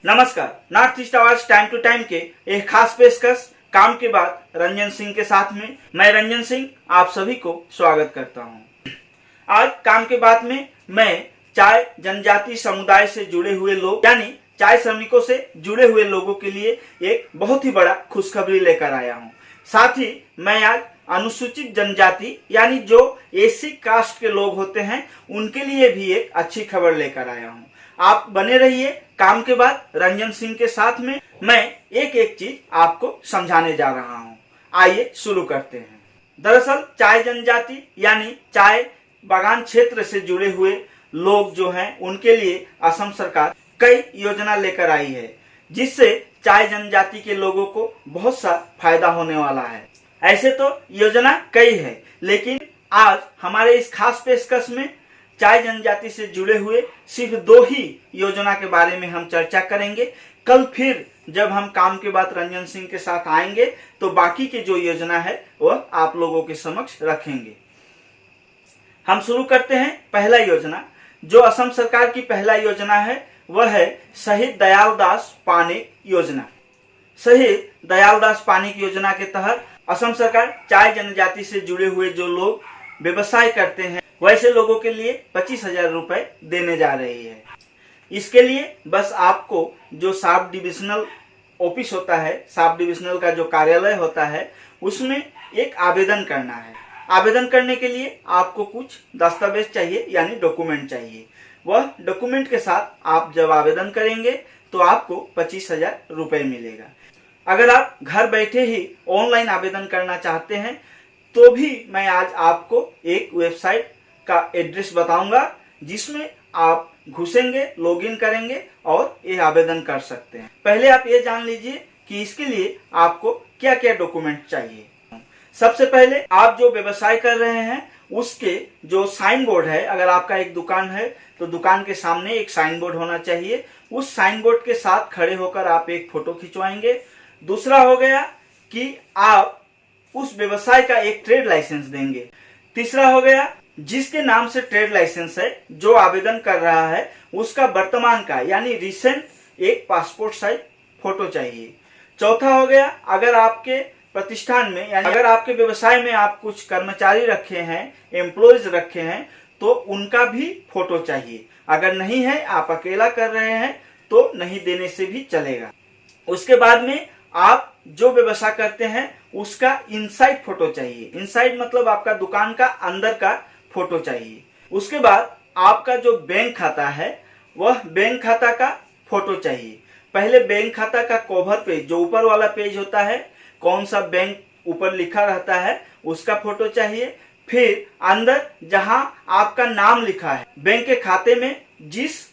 नमस्कार। North east आवाज time to time के एक खास पेशकश काम के बाद रंजन सिंह के साथ में मैं रंजन सिंह आप सभी को स्वागत करता हूं। आज काम के बाद में मैं चाय जनजाति समुदाय से जुड़े हुए लोग यानी चाय श्रमिकों से जुड़े हुए लोगों के लिए एक बहुत ही बड़ा खुशखबरी लेकर आया हूं। साथ ही मैं आज अनुसूचित जनजाति यानी जो एसी कास्ट के लोग होते हैं उनके लिए भी एक अच्छी खबर लेकर आया हूं। आप बने रहिए काम के बाद रंजन सिंह के साथ में। मैं एक एक चीज आपको समझाने जा रहा हूं। आइए शुरू करते हैं। दरअसल चाय जनजाति यानी चाय बागान क्षेत्र से जुड़े हुए लोग जो हैं उनके लिए असम सरकार कई योजना लेकर आई है, जिससे चाय जनजाति के लोगों को बहुत सा फायदा होने वाला है। ऐसे तो योजना कई है, लेकिन आज हमारे इस खास पेशकश में चाय जनजाति से जुड़े हुए सिर्फ 2 ही योजना के बारे में हम चर्चा करेंगे। कल फिर जब हम काम के बाद रंजन सिंह के साथ आएंगे तो बाकी की जो योजना है वह आप लोगों के समक्ष रखेंगे। हम शुरू करते हैं। पहला योजना जो असम सरकार की पहला योजना है वह है शहीद दयाल दास पानिक योजना। शहीद दयाल दास पानिक योजना के तहत असम सरकार चाय जनजाति से जुड़े हुए जो लोग व्यवसाय करते हैं वैसे लोगों के लिए 25,000 रुपए देने जा रही है। इसके लिए बस आपको जो सब डिविजनल ऑफिस होता है, सब डिविजनल का जो कार्यालय होता है, उसमें एक आवेदन करना है। आवेदन करने के लिए आपको कुछ दस्तावेज चाहिए यानी डॉक्यूमेंट चाहिए। वह डॉक्यूमेंट के साथ आप जब आवेदन करेंगे तो आपको 25,000 रुपए मिलेगा। अगर आप घर बैठे ही ऑनलाइन आवेदन करना चाहते हैं तो भी मैं आज आपको एक वेबसाइट का एड्रेस बताऊंगा, जिसमें आप घुसेंगे, लॉगिन करेंगे और ये आवेदन कर सकते हैं। पहले आप ये जान लीजिए कि इसके लिए आपको क्या क्या डॉक्यूमेंट चाहिए। सबसे पहले आप जो व्यवसाय कर रहे हैं उसके जो साइन बोर्ड है, अगर आपका एक दुकान है तो दुकान के सामने एक साइन बोर्ड होना चाहिए। उस साइन बोर्ड के साथ खड़े होकर आप एक फोटो खिंचवाएंगे। दूसरा हो गया कि आप उस व्यवसाय का एक ट्रेड लाइसेंस देंगे। तीसरा हो गया जिसके नाम से ट्रेड लाइसेंस है, जो आवेदन कर रहा है उसका वर्तमान का यानी रिसेंट एक पासपोर्ट साइज फोटो चाहिए। चौथा हो गया अगर आपके प्रतिष्ठान में यानी अगर आपके व्यवसाय में आप कुछ कर्मचारी रखे हैं, एम्प्लॉयज रखे हैं, तो उनका भी फोटो चाहिए। अगर नहीं है, आप अकेला कर रहे हैं तो नहीं देने से भी चलेगा। उसके बाद में आप जो व्यवसाय करते हैं उसका इनसाइड फोटो चाहिए। इनसाइड मतलब आपका दुकान का अंदर का फोटो चाहिए। उसके बाद आपका जो बैंक खाता है वह बैंक खाता का फोटो चाहिए। पहले बैंक खाता का कवर पेज, जो ऊपर वाला पेज होता है, कौन सा बैंक ऊपर लिखा रहता है उसका फोटो चाहिए। फिर अंदर जहां आपका नाम लिखा है, बैंक के खाते में जिस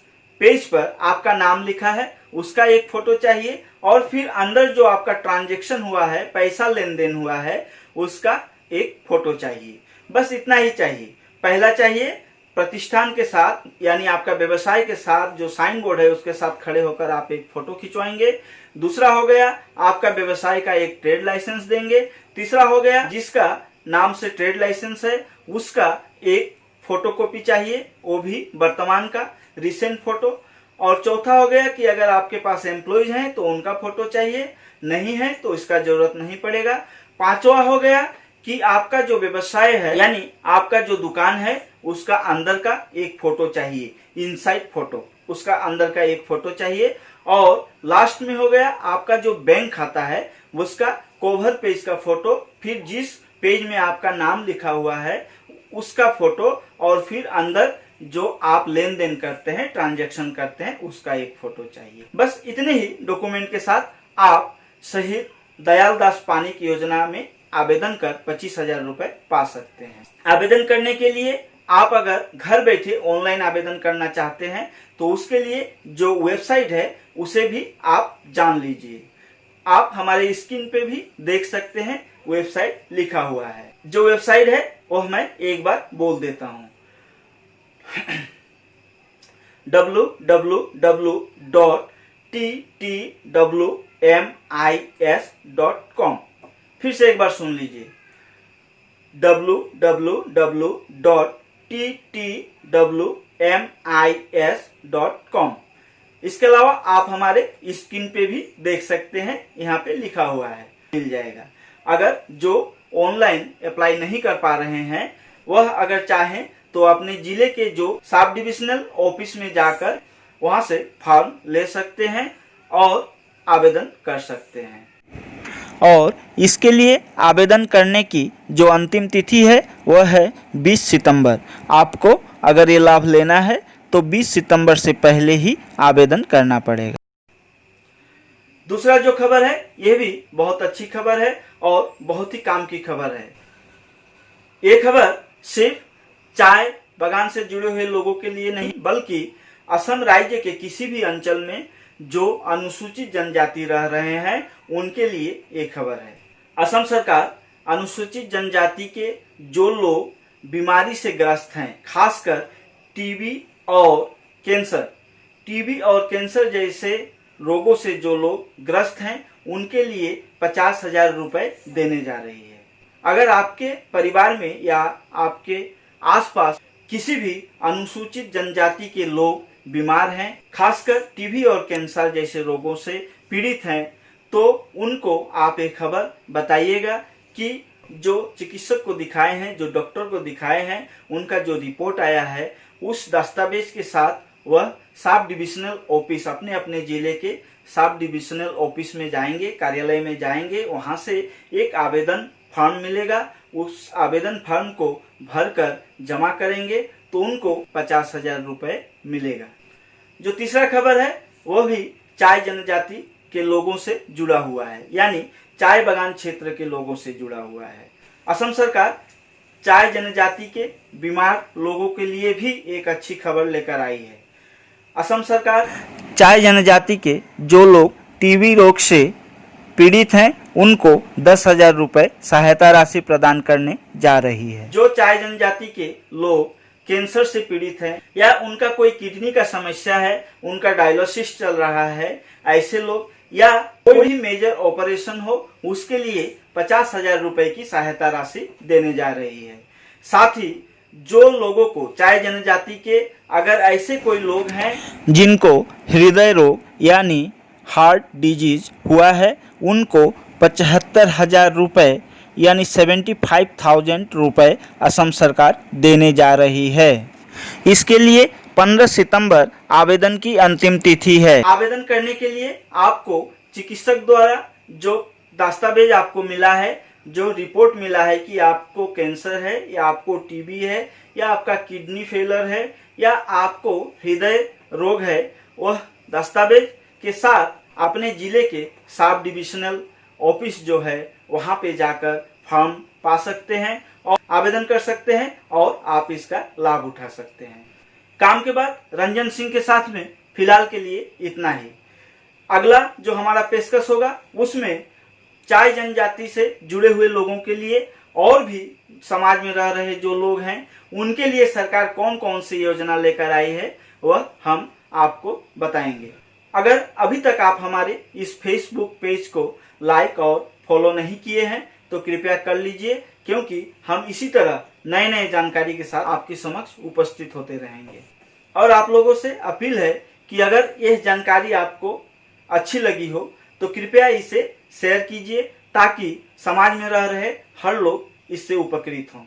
पेज पर आपका नाम लिखा है उसका एक फोटो चाहिए। और फिर अंदर जो आपका ट्रांजैक्शन हुआ है, पैसा लेन देन हुआ है, उसका एक फोटो चाहिए। बस इतना ही चाहिए। पहला चाहिए प्रतिष्ठान के साथ यानी आपका व्यवसाय के साथ जो साइन बोर्ड है उसके साथ खड़े होकर आप एक फोटो खिंचवाएंगे। दूसरा हो गया आपका व्यवसाय का एक ट्रेड लाइसेंस देंगे। तीसरा हो गया जिसका नाम से ट्रेड लाइसेंस है उसका एक फोटोकॉपी चाहिए, वो भी वर्तमान का रिसेंट फोटो। और चौथा हो गया कि अगर आपके पास एम्प्लॉयज हैं तो उनका फोटो चाहिए, नहीं है तो इसका जरूरत नहीं पड़ेगा। पांचवा हो गया कि आपका जो व्यवसाय है यानी आपका जो दुकान है उसका अंदर का एक फोटो चाहिए, इनसाइड फोटो, उसका अंदर का एक फोटो चाहिए। और लास्ट में हो गया आपका जो बैंक खाता है उसका कवर पेज का फोटो, फिर जिस पेज में आपका नाम लिखा हुआ है उसका फोटो, और फिर अंदर जो आप लेन देन करते हैं, ट्रांजैक्शन करते हैं, उसका एक फोटो चाहिए। बस इतने ही डॉक्यूमेंट के साथ आप शहीद दयाल दास पानिक योजना में आवेदन कर 25,000 रुपए पा सकते हैं। आवेदन करने के लिए आप अगर घर बैठे ऑनलाइन आवेदन करना चाहते हैं तो उसके लिए जो वेबसाइट है उसे भी आप जान लीजिए। आप हमारे स्क्रीन पे भी देख सकते हैं, वेबसाइट लिखा हुआ है। जो वेबसाइट है वह मैं एक बार बोल देता हूँ www.ttwmis.com। फिर से एक बार सुन लीजिए, www.ttwmis.com। इसके अलावा आप हमारे स्क्रीन पे भी देख सकते हैं, यहाँ पे लिखा हुआ है, मिल जाएगा। अगर जो ऑनलाइन अप्लाई नहीं कर पा रहे हैं वह अगर चाहें तो अपने जिले के जो सब डिविजनल ऑफिस में जाकर वहां से फॉर्म ले सकते हैं और आवेदन कर सकते हैं। और इसके लिए आवेदन करने की जो अंतिम तिथि है वह है 20 सितंबर। आपको अगर ये लाभ लेना है तो 20 सितंबर से पहले ही आवेदन करना पड़ेगा। दूसरा जो खबर है यह भी बहुत अच्छी खबर है और बहुत ही काम की खबर है। ये खबर सिर्फ चाय बागान से जुड़े हुए लोगों के लिए नहीं बल्कि असम राज्य के किसी भी अंचल में जो अनुसूचित जनजाति रह रहे हैं उनके लिए ये खबर है। असम सरकार अनुसूचित जनजाति के जो लोग बीमारी से ग्रस्त हैं, खासकर टीबी और कैंसर जैसे रोगों से जो लोग ग्रस्त हैं उनके लिए 50,000 रुपए देने जा रही है। अगर आपके परिवार में या आपके आसपास किसी भी अनुसूचित जनजाति के लोग बीमार हैं, खासकर टीबी और कैंसर जैसे रोगों से पीड़ित हैं, तो उनको आप एक खबर बताइएगा कि जो चिकित्सक को दिखाए हैं, जो डॉक्टर को दिखाए हैं, उनका जो रिपोर्ट आया है उस दस्तावेज के साथ वह सब डिविजनल ऑफिस अपने अपने जिले के सब डिविजनल ऑफिस में जाएंगे, कार्यालय में जाएंगे, वहां से एक आवेदन फॉर्म मिलेगा। उस आवेदन फॉर्म को भरकर जमा करेंगे तो उनको 50,000 रुपए मिलेगा। जो तीसरा खबर है वह भी चाय जनजाति के लोगों से जुड़ा हुआ है, यानी चाय बागान क्षेत्र के लोगों से जुड़ा हुआ है। असम सरकार चाय जनजाति के बीमार लोगों के लिए भी एक अच्छी खबर लेकर आई है। असम सरकार चाय जनजाति के जो लोग टीबी रोग से पीड़ित हैं उनको 10,000 रुपए सहायता राशि प्रदान करने जा रही है। जो चाय जनजाति के लोग कैंसर से पीड़ित हैं या उनका कोई किडनी का समस्या है, उनका डायलिसिस चल रहा है, ऐसे लोग या कोई भी मेजर ऑपरेशन हो उसके लिए 50,000 रुपए की सहायता राशि देने जा रही है। साथ ही जो लोगों को चाय जनजाति के अगर ऐसे कोई लोग हैं जिनको हृदय रोग यानी हार्ट डिजीज हुआ है उनको 75,000 रुपये यानी 75,000 रुपये असम सरकार देने जा रही है। इसके लिए 15 सितंबर आवेदन की अंतिम तिथि है। आवेदन करने के लिए आपको चिकित्सक द्वारा जो दस्तावेज आपको मिला है, जो रिपोर्ट मिला है कि आपको कैंसर है या आपको टीबी है या आपका किडनी फेलर है या आपको हृदय रोग है, वह दस्तावेज के साथ अपने जिले के सब डिविजनल ऑफिस जो है वहां पे जाकर फॉर्म पा सकते हैं और आवेदन कर सकते हैं और आप इसका लाभ उठा सकते हैं। काम के बाद रंजन सिंह के साथ में फिलहाल के लिए इतना ही। अगला जो हमारा पेशकश होगा उसमें चाय जनजाति से जुड़े हुए लोगों के लिए और भी समाज में रह रहे जो लोग हैं उनके लिए सरकार कौन कौन सी योजना लेकर आई है वह हम आपको बताएंगे। अगर अभी तक आप हमारे इस फेसबुक पेज को लाइक और फॉलो नहीं किए हैं तो कृपया कर लीजिए, क्योंकि हम इसी तरह नए नए जानकारी के साथ आपके समक्ष उपस्थित होते रहेंगे। और आप लोगों से अपील है कि अगर यह जानकारी आपको अच्छी लगी हो तो कृपया इसे शेयर कीजिए ताकि समाज में रह रहे हर लोग इससे उपकृत हों।